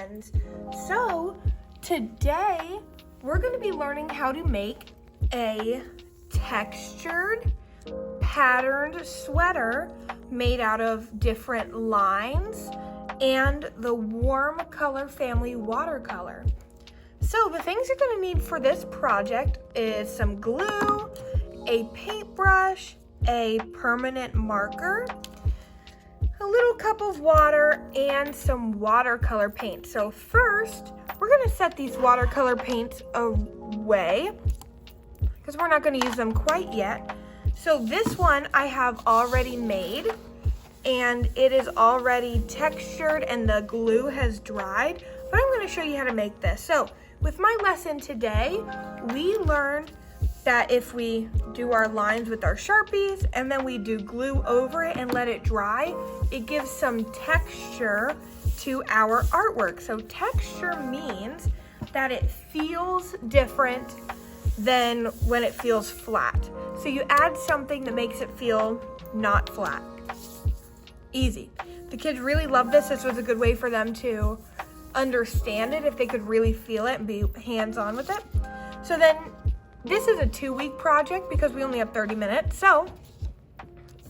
friends. So today we're going to be learning how to make a textured patterned sweater made out of different lines and the Warm Color Family watercolor. So the things you're going to need for this project is some glue, a paintbrush, a permanent marker, a little cup of water, and some watercolor paint. So first, we're going to set these watercolor paints away because we're not going to use them quite yet. So this one I have already made, and it is already textured and the glue has dried, but I'm going to show you how to make this. So with my lesson today, we learned that if we do our lines with our Sharpies and then we do glue over it and let it dry, it gives some texture to our artwork. So texture means that it feels different than when it feels flat. So you add something that makes it feel not flat. Easy. The kids really love this. This was a good way for them to understand it if they could really feel it and be hands-on with it. So then this is a 2-week project because we only have 30 minutes. So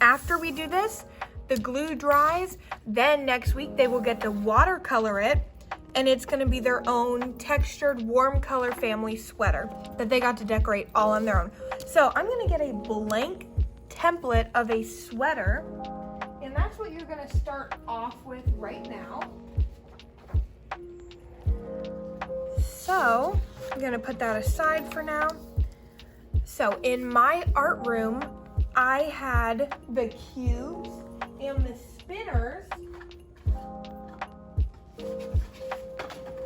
after we do this, the glue dries, then next week they will get to watercolor it, and it's gonna be their own textured Warm Color Family sweater that they got to decorate all on their own. So I'm gonna get a blank template of a sweater, and that's what you're gonna start off with right now. So I'm gonna put that aside for now. So in my art room, I had the cubes and the spinners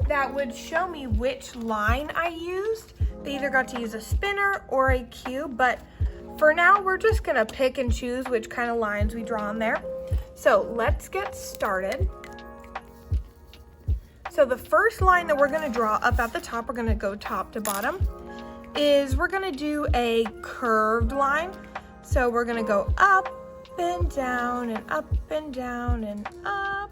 that would show me which line I used. They either got to use a spinner or a cube, but for now we're just gonna pick and choose which kind of lines we draw on there. So let's get started. So the first line that we're gonna draw up at the top, we're gonna go top to bottom, is we're gonna do a curved line. So we're gonna go up and down and up and down and up.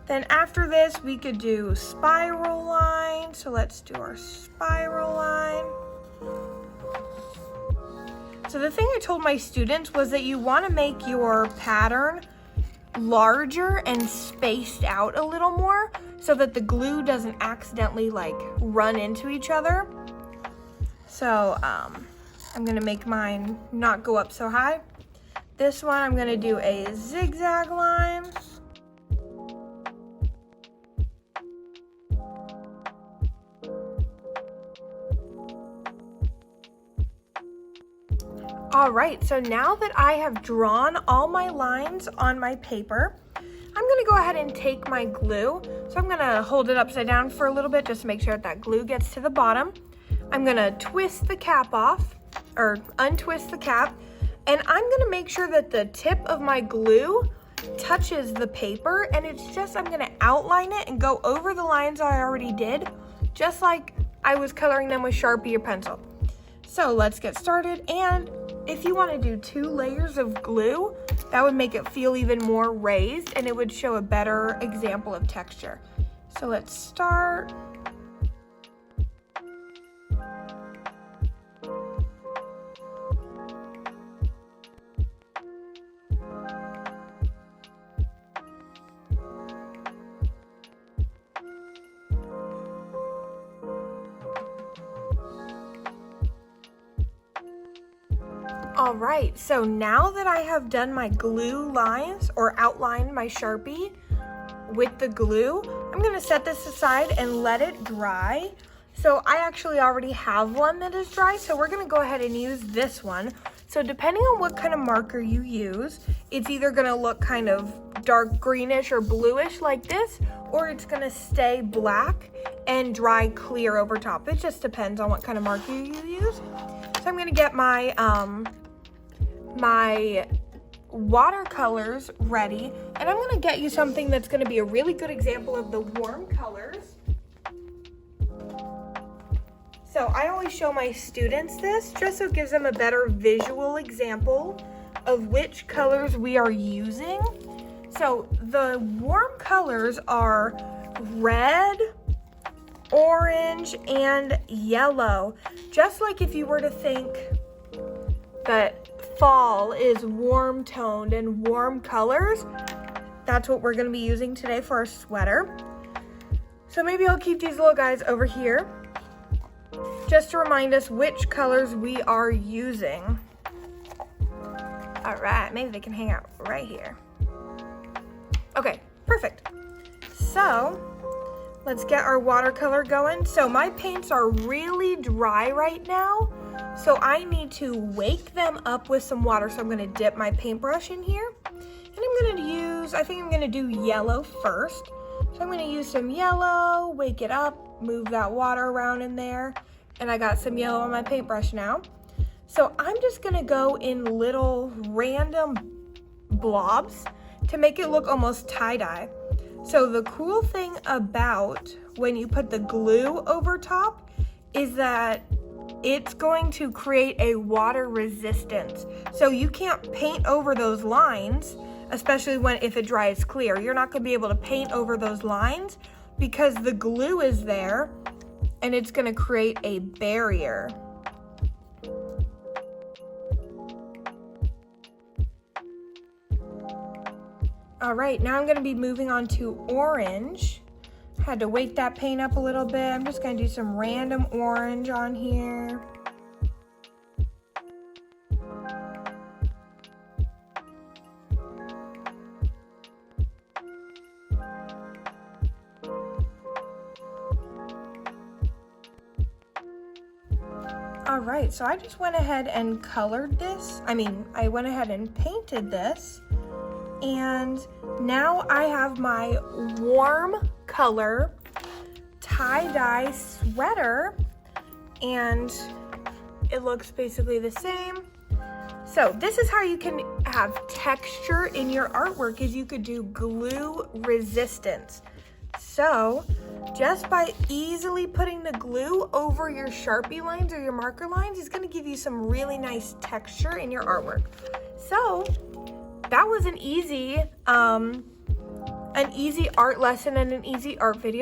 Then after this, we could do spiral line. So let's do our spiral line. So the thing I told my students was that you wanna make your pattern larger and spaced out a little more so that the glue doesn't accidentally like run into each other. So I'm gonna make mine not go up so high. This one I'm gonna do a zigzag line. All right, so now that I have drawn all my lines on my paper, I'm gonna go ahead and take my glue. So I'm gonna hold it upside down for a little bit just to make sure that glue gets to the bottom. I'm gonna twist the cap off, or untwist the cap, and I'm gonna make sure that the tip of my glue touches the paper, and I'm gonna outline it and go over the lines I already did, just like I was coloring them with Sharpie or pencil. So let's get started, and if you want to do 2 layers of glue, that would make it feel even more raised and it would show a better example of texture. So let's start. All right, so now that I have done my glue lines or outlined my Sharpie with the glue, I'm gonna set this aside and let it dry. So I actually already have one that is dry, so we're gonna go ahead and use this one. So depending on what kind of marker you use, it's either gonna look kind of dark greenish or bluish like this, or it's gonna stay black and dry clear over top. It just depends on what kind of marker you use. So I'm gonna get my my watercolors ready, and I'm gonna get you something that's gonna be a really good example of the warm colors. So I always show my students this just so it gives them a better visual example of which colors we are using. So the warm colors are red, orange, and yellow. Just like if you were to think that fall is warm toned and warm colors, that's what we're gonna be using today for our sweater. So maybe I'll keep these little guys over here just to remind us which colors we are using. All right, maybe they can hang out right here. Okay, perfect. So let's get our watercolor going. So my paints are really dry right now, so I need to wake them up with some water. So I'm gonna dip my paintbrush in here, and I think I'm gonna do yellow first. So I'm gonna use some yellow, wake it up, move that water around in there, and I got some yellow on my paintbrush now. So I'm just gonna go in little random blobs to make it look almost tie-dye. So the cool thing about when you put the glue over top is that it's going to create a water resistance. So you can't paint over those lines, especially if it dries clear. You're not gonna be able to paint over those lines because the glue is there and it's gonna create a barrier. All right, now I'm gonna be moving on to orange. Had to wake that paint up a little bit. I'm just gonna do some random orange on here. All right, so I just went ahead and colored this. I went ahead and painted this. And now I have my warm color tie-dye sweater, and it looks basically the same. So this is how you can have texture in your artwork, is you could do glue resistance. So just by easily putting the glue over your Sharpie lines or your marker lines is gonna give you some really nice texture in your artwork. So that was an easy art lesson and an easy art video.